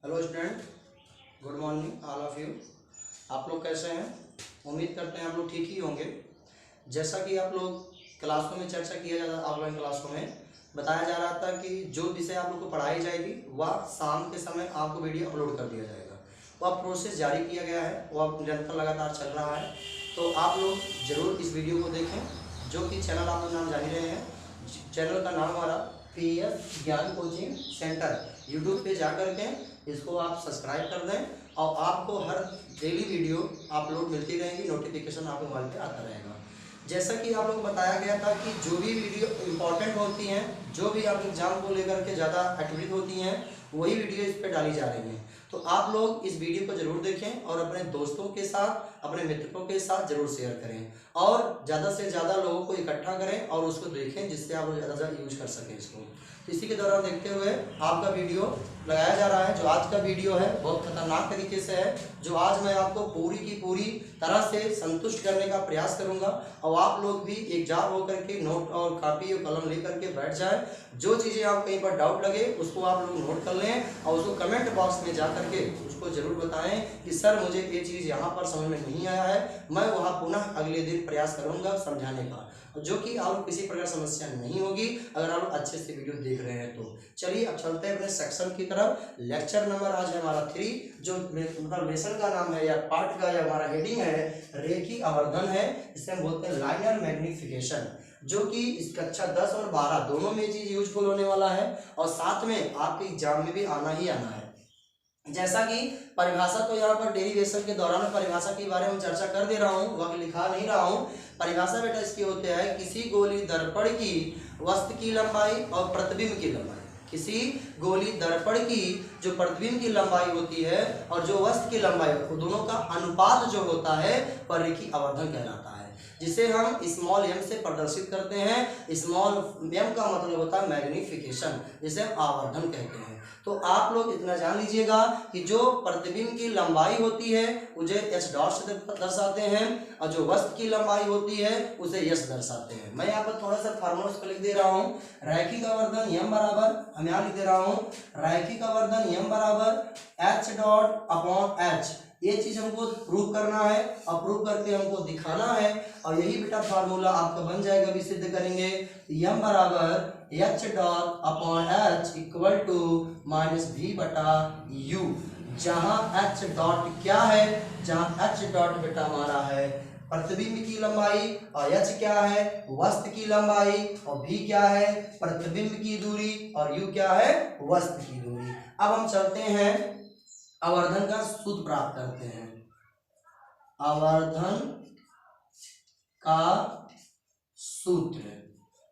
Hello student, good morning all of you. आप लोग कैसे हैं? उम्मीद करते हैं आप लोग ठीक ही होंगे। जैसा कि आप लोग क्लासों में चर्चा किया जा रहा, ऑनलाइन क्लासों में बताया जा रहा था कि जो विषय आप लोग को पढ़ाई जाएगी वह शाम के समय आपको वीडियो अपलोड कर दिया जाएगा। वह प्रोसेस जारी किया गया है, वह निरंतर लगातार चल रहा है। तो आप लोग ज़रूर इस वीडियो को देखें, जो कि चैनल आप लोग नाम जान ही रहे हैं। चैनल का नाम हमारा पीएस ज्ञान कोचिंग सेंटर, यूट्यूब पे जा करके इसको आप सब्सक्राइब कर दें और आपको हर डेली वीडियो अपलोड मिलती रहेंगी, नोटिफिकेशन आपके मोबाइल पे आता रहेगा। जैसा कि आप लोग को बताया गया था कि जो भी वीडियो इम्पोर्टेंट होती हैं, जो भी आप एग्जाम को लेकर के ज़्यादा एक्टिविटी होती हैं, वही वीडियो इस पर डाली जा रही हैं। तो आप लोग इस वीडियो को जरूर देखें और अपने दोस्तों के साथ, अपने मित्रों के साथ जरूर शेयर करें और ज़्यादा से ज़्यादा लोगों को इकट्ठा करें और उसको देखें, जिससे आप लोग ज़्यादा से ज़्यादा यूज कर सकें इसको। तो इसी के दौरान देखते हुए आपका वीडियो लगाया जा रहा है। जो आज का वीडियो है बहुत खतरनाक तरीके से है, जो आज मैं आपको पूरी की पूरी तरह से संतुष्ट करने का प्रयास करूंगा और आप लोग भी एकजाट होकर के नोट और कापी और कलम लेकर के बैठ जाए। जो चीज़ें आप कहीं पर डाउट लगे उसको आप लोग नोट कर लें और उसको कमेंट बॉक्स में जा करके उसको जरूर बताएं कि सर मुझे ये चीज़ यहाँ पर समझ में नहीं आया है। मैं वहाँ पुनः अगले दिन प्रयास करूँगा समझाने का, जो कि आप लोग किसी प्रकार समस्या नहीं होगी अगर आप लोग अच्छे से वीडियो देख रहे हैं तो। चलिए अब चलते हैं अपने सेक्शन की तरफ। लेक्चर नंबर आज है हमारा 3, जो मतलब लेसन का नाम है या पार्ट का या हमारा हेडिंग है रेखी आवर्धन है। इसे हम बोलते हैं लाइनर मैग्निफिकेशन, जो कि इस कक्षा 10 और 12 दोनों में चीज यूजफुल होने वाला है और साथ में आपके एग्जाम में भी आना ही आना है। जैसा कि परिभाषा तो यहाँ पर डेरिवेशन के दौरान परिभाषा के बारे में चर्चा कर दे रहा हूँ, वह लिखा नहीं रहा हूँ। परिभाषा बेटा इसकी होते हैं किसी गोली दर्पण की वस्तु की लंबाई और प्रतिबिंब की लंबाई। किसी गोली दर्पण की जो प्रतिबिंब की लंबाई होती है और जो वस्तु की लंबाई, दोनों का अनुपात जो होता है वह रेखी आवर्धन कहलाता है, जिसे हम स्मॉल एम से प्रदर्शित करते हैं। स्मॉल एम का मतलब होता है मैग्निफिकेशन, जिसे हम आवर्धन कहते हैं। तो आप लोग इतना जान लीजिएगा कि जो प्रतिबिंब की लंबाई होती है उसे एच डॉट से दर्शाते हैं और जो वस्तु की लंबाई होती है उसे यस दर्शाते हैं। मैं यहाँ पर थोड़ा सा फार्मूला को लिख दे रहा हूँ। रैखिक आवर्धन एम बराबर, हम यहाँ लिख दे रहा हूँ रैखिक आवर्धन एम बराबर एच डॉट अपॉन एच। ये चीज हमको प्रूव करना है और प्रूव करके हमको दिखाना है और यही बेटा फार्मूला आपका बन जाएगा, भी सिद्ध करेंगे। एम बराबर H dot upon H equal to minus V बटा यू, जहां एच डॉट क्या है, जहां एच डॉट बेटा हमारा है प्रतिबिंब की लंबाई और एच क्या है वस्तु की लंबाई और भी क्या है प्रतिबिंब की दूरी और यू क्या है वस्तु की दूरी। अब हम चलते हैं आवर्धन का सूत्र प्राप्त करते हैं। आवर्धन का सूत्र,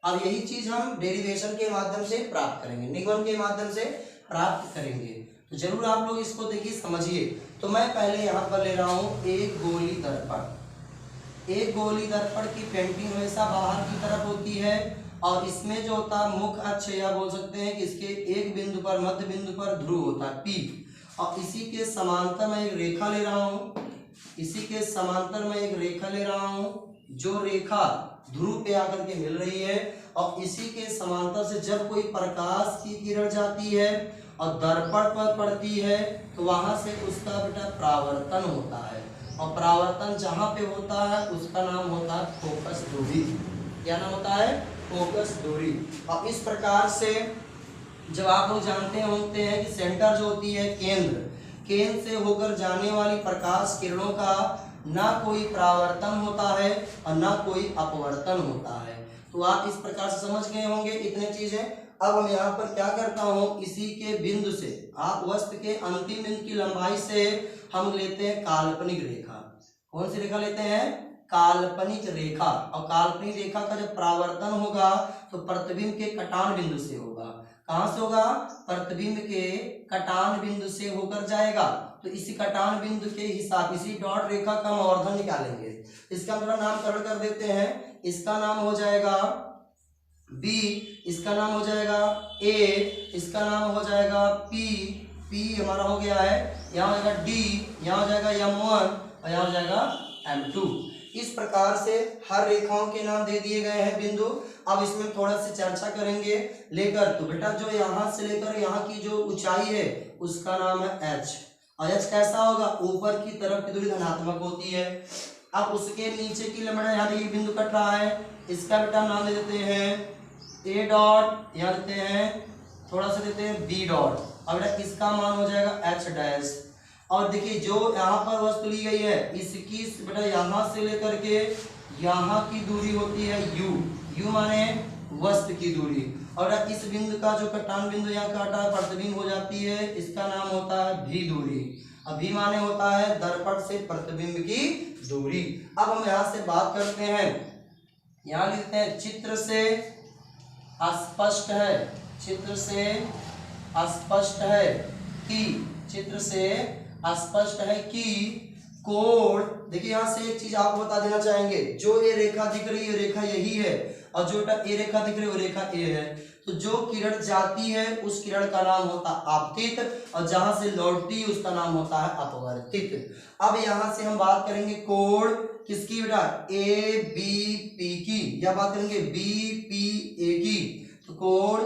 अब यही चीज हम डेरिवेशन के माध्यम से प्राप्त करेंगे, निगमन के माध्यम से प्राप्त करेंगे। तो जरूर आप लोग इसको देखिए समझिए। तो मैं पहले यहाँ पर ले रहा हूँ एक गोली दर्पण। एक गोली दर्पण की पेंटिंग हमेशा बाहर की तरफ होती है और इसमें जो होता है मुख्य अक्ष, या बोल सकते हैं कि इसके एक बिंदु पर, मध्य बिंदु पर ध्रुव होता है पीक, और इसी के समांतर में एक रेखा ले रहा हूँ। इसी के समांतर में एक रेखा ले रहा हूँ, जो रेखा ध्रुव पे आकर के मिल रही है और इसी के समांतर से जब कोई प्रकाश की किरण जाती है और दर्पण पर पड़ती है तो वहां से उसका बेटा परावर्तन होता है और परावर्तन जहां पे होता है उसका नाम होता है फोकस दूरी। क्या नाम होता है? फोकस दूरी। और इस प्रकार से जब आप लोग जानते होते हैं कि सेंटर जो होती है केंद्र, केंद्र से होकर जाने वाली प्रकाश किरणों का ना कोई परावर्तन होता है और ना कोई अपवर्तन होता है। तो आप इस प्रकार से समझ गए होंगे इतने चीजें। अब हम यहाँ पर क्या करता हूँ, इसी के बिंदु से आप वस्तु के अंतिम बिंदु की लंबाई से हम लेते हैं काल्पनिक रेखा। कौन सी रेखा लेते हैं? काल्पनिक रेखा। और काल्पनिक रेखा का जब परावर्तन होगा तो प्रतिबिंब के कटान बिंदु से होगा। कहां से होगा? प्रतिबिंब के कटान बिंदु से होकर जाएगा। तो इसी कटान बिंदु के हिसाब, इसी डॉट रेखा का हम आवर्धन निकालेंगे। इसका थोड़ा नामकरण कर देते हैं। इसका नाम हो जाएगा बी, इसका नाम हो जाएगा ए, इसका नाम हो जाएगा पी, पी हमारा हो गया है, यहाँ हो जाएगा डी, यहाँ हो जाएगा M1 और यहाँ हो जाएगा M2। इस प्रकार से हर रेखाओं के नाम दे दिए गए हैं बिंदु। अब इसमें थोड़ा सी चर्चा करेंगे लेकर। तो बेटा जो यहाँ से लेकर यहाँ की जो ऊंचाई है उसका नाम है h, और h कैसा होगा, ऊपर की तरफ की दूरी धनात्मक होती है। अब उसके नीचे की लंबाई, यहाँ देखिए बिंदु कट रहा है, इसका बेटा नाम दे देते हैं a डॉट, यहाँ देते हैं थोड़ा सा देते हैं b डॉट, और बेटा इसका मान हो जाएगा h डैश। और देखिए जो यहाँ पर वस्तु ली गई है इसकी बेटा यहाँ से लेकर के यहाँ की दूरी होती है u माने वस्तु की दूरी, और इस बिंदु का जो कटान बिंदु यहाँ काटा प्रतिबिंब हो जाती है, इसका नाम होता है भी दूरी। अब भी माने होता है दर्पण से प्रतिबिंब की दूरी। अब हम यहाँ से बात करते हैं, यहाँ लिखते हैं चित्र से स्पष्ट है, चित्र से स्पष्ट है कि, चित्र से स्पष्ट है कि कोण, देखिए यहाँ से एक चीज आपको बता देना चाहेंगे, जो ये रेखा दिख रही है रेखा यही है, और जो ये रेखा दिख रही है वो रेखा ए है। तो जो किरण जाती है उस किरण का नाम होता है आपतित, और जहां से लौटती है उसका नाम होता है अपवर्तित। अब यहां से हम बात करेंगे कोण किसकी बेटा, ए बी पी की, या बात करेंगे बी पी ए की। तो कोण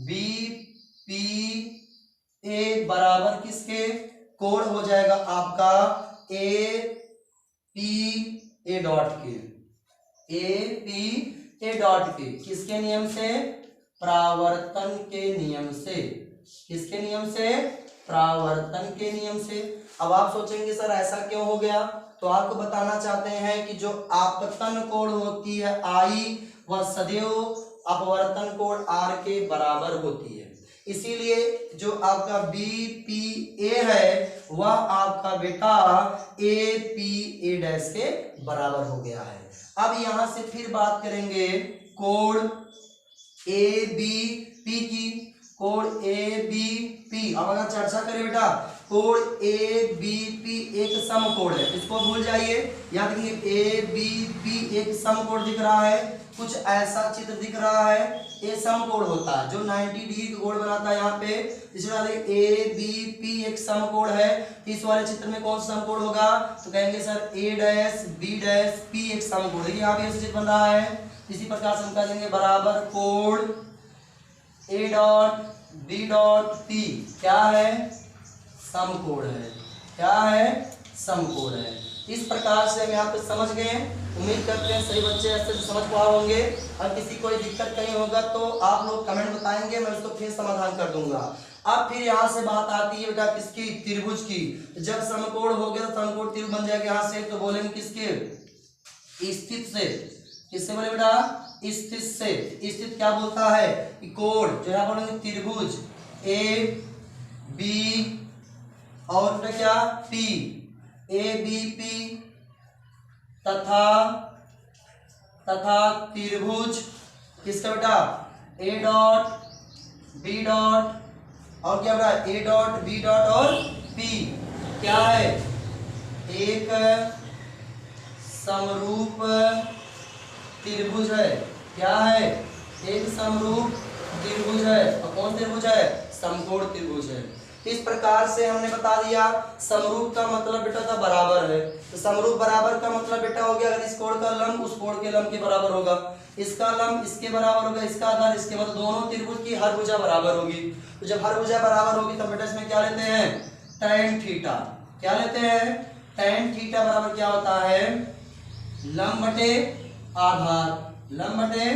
बी पी ए बराबर किसके, कोण हो जाएगा आपका ए पी ए डॉट के, ए पी ए डॉट के, किसके नियम से, परावर्तन के नियम से, किसके नियम से, परावर्तन के नियम से। अब आप सोचेंगे सर ऐसा क्यों हो गया, तो आपको बताना चाहते हैं कि जो आपतन कोण होती है आई वह सदैव अपवर्तन कोण आर के बराबर होती है, इसीलिए जो आपका बी पी ए है वह आपका बेटा ए पी ए डैश के बराबर हो गया है। अब यहां से फिर बात करेंगे कोण ए बी पी की, कोण ए बी पी। अब अगर चर्चा करें बेटा, कोण ए बी पी एक समकोण है, इसको भूल जाइए, याद रखिए ए बी पी एक समकोण दिख रहा है, कुछ ऐसा चित्र दिख रहा है, ये समकोण होता है जो 90 डिग्री का कोण बनाता है यहाँ पे। इसलिए ए बी पी एक समकोण है, इस वाले चित्र में कौन सा समकोण होगा, तो कहेंगे सर ए डैश बी डैश पी एक समकोण। देखिए यहाँ पे ऐसे चित्र बन रहा है, इसी प्रकार से हम कह देंगे बराबर कोण A dot B dot P क्या है, समकोण है, क्या है, समकोण है। इस प्रकार से हम यहाँ पे समझ गए। उम्मीद करते हैं सही बच्चे ऐसे समझ पाए होंगे। और किसी कोई दिक्कत कहीं होगा तो आप लोग कमेंट बताएंगे, मैं उसको फिर समाधान कर दूंगा। अब फिर यहाँ से बात आती है बेटा किसकी, त्रिभुज की। जब समकोण हो गया तो समकोण त्रिभुज बन जाएगा यहाँ से, तो बोलेंगे किसके, स्थित से, किससे बोले बेटा, स्थित से। स्थित क्या बोलता है कि कोण, जो यहाँ बोलेंगे त्रिभुज ए बी और बेटा क्या पी, ए बी पी तथा त्रिभुज किसका बेटा, ए डॉट बी डॉट और क्या बेटा, ए डॉट बी डॉट और पी क्या है, एक समरूप त्रिभुज है। क्या है, एक समरूप त्रिभुज है। और कौन त्रिभुज है, समकोण त्रिभुज है। इस प्रकार से हमने बता दिया। समरूप का मतलब बेटा था बराबर है, तो समरूप बराबर का मतलब बेटा हो गया अगर इस कोण का लंब उस कोण के लंब के बराबर होगा, इसका लंब इसके बराबर होगा, इसका आधार इसके, मतलब दोनों त्रिभुज की हर भुजा बराबर होगी। तो जब हर भुजा बराबर होगी तब बेटा इसमें क्या लेते हैं, tan थीटा। क्या लेते हैं, tan थीटा बराबर क्या होता है, लंब बटे आधार, लंब बटे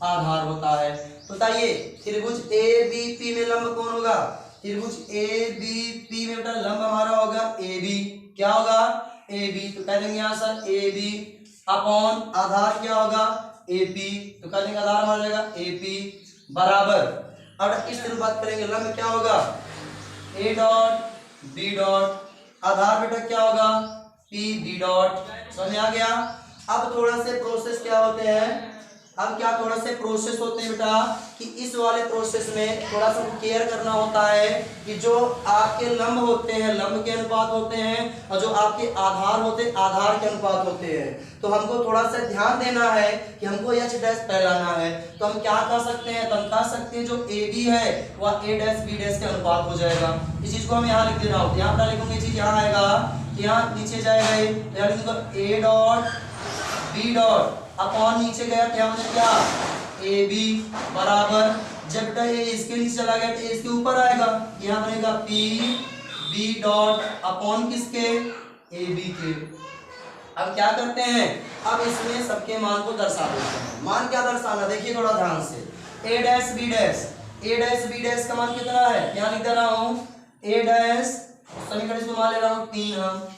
आधार होता है। तो बताइए त्रिभुज ए बी पी में लंब कौन होगा, त्रिभुज ए बी पी में बेटा लंब हमारा होगा ए बी। क्या होगा, ए बी। तो कह देंगे यहाँ सर ए बी अपॉन आधार क्या होगा, ए पी। तो कह देंगे आधार हमारा जाएगा ए पी बराबर। अब इस तरह बात करेंगे लंब क्या होगा, ए डॉट बी डॉट, आधार बेटा क्या होगा पी बी डॉट। समझ में आ गया। अब थोड़ा से प्रोसेस क्या होते हैं, अब क्या थोड़ा से प्रोसेस होते हैं बेटा कि इस वाले प्रोसेस में थोड़ा सा केयर करना होता है कि जो आपके लंब होते हैं लंब के अनुपात होते हैं और जो आपके आधार होते हैं आधार के अनुपात होते हैं। तो हमको थोड़ा सा ध्यान देना है कि हमको एच डैश फैलाना है। तो हम क्या कर सकते हैं, तो हम कह सकते हैं जो ए बी है वह ए डैश बी डैश के अनुपात हो जाएगा। इस चीज को हम यहाँ लिख देना होता है। यहाँ पर लिखूंगे चीज यहाँ आएगा, यहाँ नीचे जाएगा यहाँ लिखूंगा A dot B dot upon नीचे गया क्या मतलब क्या ए बी बराबर, जब बेटा ये इसके नीचे चला गया तो इसके ऊपर आएगा, यहाँ बनेगा पी बी डॉट अपॉन किसके ए बी के। अब क्या करते हैं, अब इसमें सबके मान को दर्शा देते हैं। मान क्या दर्शाना, देखिए थोड़ा ध्यान से। ए डैश बी डैश का मान कितना है, यहाँ लिख दे रहा हूँ ए डैश, समीकरण इसको मान ले रहा हूँ 3। हम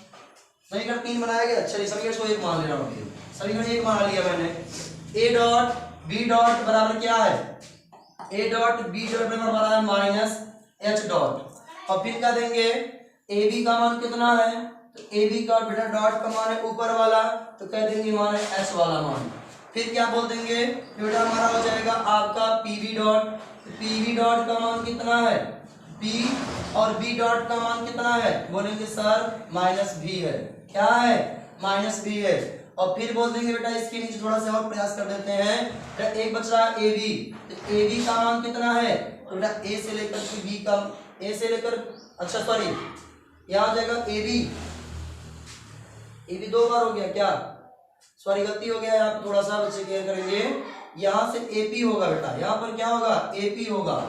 समीकरण 3 बनाया गया, चलिए समीकरण को 1 मान ले रहा हूँ, समीकरण 1 मान लिया मैंने। ए डॉट बी डॉट बराबर क्या है, ए डॉट बी डॉट बराबर है माइनस एच डॉट। और फिर क्या देंगे, ए बी का मान कितना है, तो ए बी का बेटा डॉट का मान है ऊपर वाला, तो कह देंगे मान है एच वाला मान। फिर क्या बोल देंगे बेटा, हमारा हो जाएगा आपका P B dot. P B dot का मान कितना है पी, और बी डॉट का मान कितना है, बोलेंगे सर माइनस भी है, क्या है माइनस भी है। और फिर बोल देंगे बेटा इसके नीचे थोड़ा सा और प्रयास कर देते हैं, एक बच रहा है ए बी, तो ए बी का मान कितना है, तो बेटा ए से लेकर के बी का, ए से लेकर, अच्छा सॉरी यहाँ आ जाएगा ए बी 2 बार हो गया क्या, सॉरी गलती हो गया, यहाँ पे थोड़ा सा बच्चे क्लियर करेंगे, यहाँ से एपी होगा बेटा, यहाँ पर क्या होगा एपी होगा,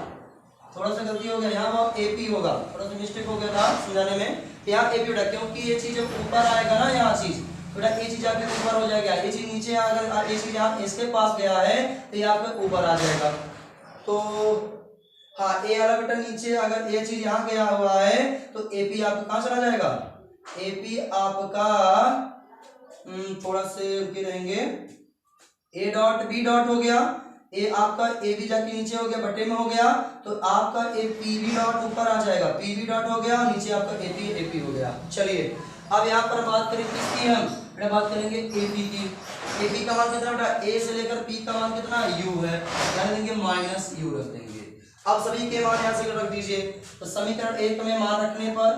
थोड़ा सा गलती हो गया, यहाँ एपी होगा, थोड़ा सा मिस्टेक हो गया था समझाने में, यहाँ एपी बेटा, क्योंकि ये चीज जब ऊपर आएगा ना, यहाँ चीज बेटा ये चीज आपके ऊपर हो जाएगा, ये चीज नीचे अगर ये चीज यहाँ इसके पास गया है तो ये आपके ऊपर आ जाएगा। तो हाँ ए वाला बेटा नीचे, अगर ये चीज यहाँ गया हुआ है तो एपी आपका कहाँ चला जाएगा, एपी आपका थोड़ा से रुके रहेंगे, ए डॉट बी डॉट हो गया, ए आपका ए बी जाके नीचे हो गया, बटे में हो गया, तो आपका ए पी बी डॉट ऊपर आ जाएगा, पी बी डॉट हो गया, और नीचे आपका ए पी हो गया। चलिए अब यहाँ पर बात करें किसकी, हम बेटा बात करेंगे ए पी की। ए पी का मान कितना बेटा, ए से लेकर पी का मान कितना यू है, यानी देंगे माइनस यू रख देंगे। अब सभी के मान यहाँ से रख दीजिए, तो समीकरण 1 में मान रखने पर,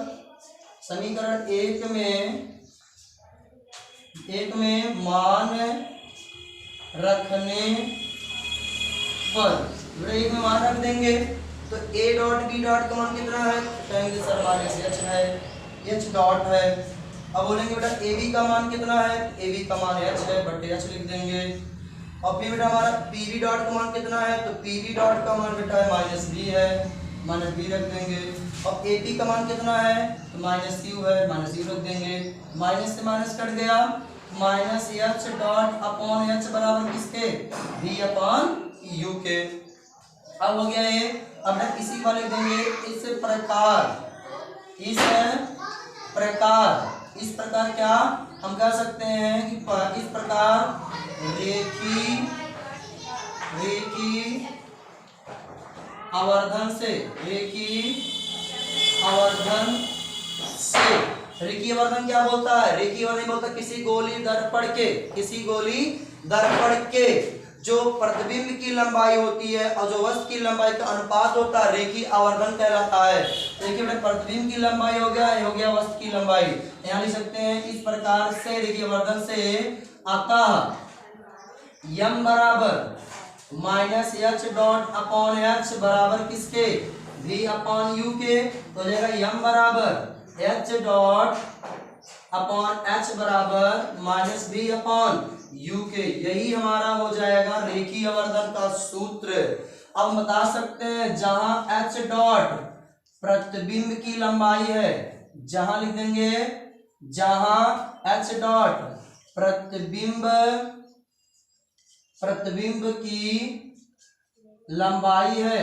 समीकरण 1 में मान रखने पर बेटा 1 में मान रख देंगे, तो ए डॉट बी डॉट का मान कितना है, कहेंगे सर माइनस एच है, एच डॉट है। अब बोलेंगे बेटा ए बी का मान कितना है, ए बी का मान एच है, बटे एच लिख देंगे। और फिर बेटा हमारा पी बी डॉट का मान कितना है, तो पी बी डॉट का मान बेटा है माइनस बी है, माइनस बी रख देंगे। और ए पी का मान कितना है, तो माइनस यू है, माइनस यू रख देंगे। माइनस से माइनस कट गया, minus H dot upon H बराबर किसके, बी अपॉन यू के। अब हो गया ये, अब ना इसी को लिख देंगे इस प्रकार क्या हम कह सकते हैं कि इस प्रकार रेखी आवर्धन से रेखी आवर्धन क्या बोलता है, रेखी आवर्धन बोलता है किसी गोली दर्पण के जो प्रतिबिंब की लंबाई होती है और जो वस्तु की लंबाई का अनुपात होता है, रेखी आवर्धन कहलाता है। देखिए बेटा प्रतिबिंब की लंबाई हो गया वस्तु की लंबाई, यहाँ लिख सकते हैं इस प्रकार से रेखी आवर्धन से आता यम बराबर minus H dot upon H बराबर किसके, v अपॉन यू के। तो हो जाएगा यम बराबर एच डॉट अपॉन एच बराबर माइनस v अपॉन यू के। यही हमारा हो जाएगा रेखीय आवर्धन का सूत्र। अब बता सकते हैं जहां एच डॉट प्रतिबिंब की लंबाई है, जहां लिख देंगे जहां एच डॉट प्रतिबिंब की लंबाई है,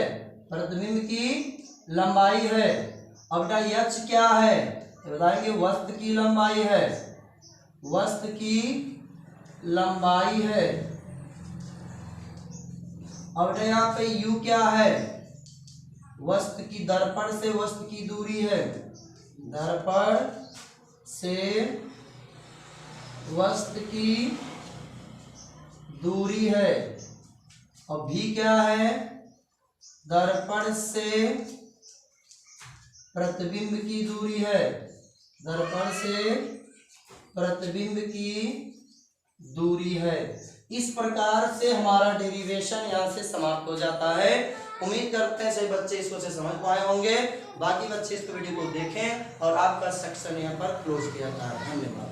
अब बेटा एच क्या है तो बताएंगे वस्तु की लंबाई है। अब बेटा यहाँ पे यू क्या है, वस्तु की दर्पण से वस्तु की दूरी है, दर्पण से वस्तु की दूरी है। और भी क्या है, दर्पण से प्रतिबिंब की दूरी है, दर्पण से प्रतिबिंब की दूरी है। इस प्रकार से हमारा डेरिवेशन यहाँ से समाप्त हो जाता है। उम्मीद करते हैं सभी बच्चे इसको से समझ पाए होंगे। बाकी बच्चे इस वीडियो को देखें और आपका सेक्शन यहाँ पर क्लोज किया जाता है। धन्यवाद।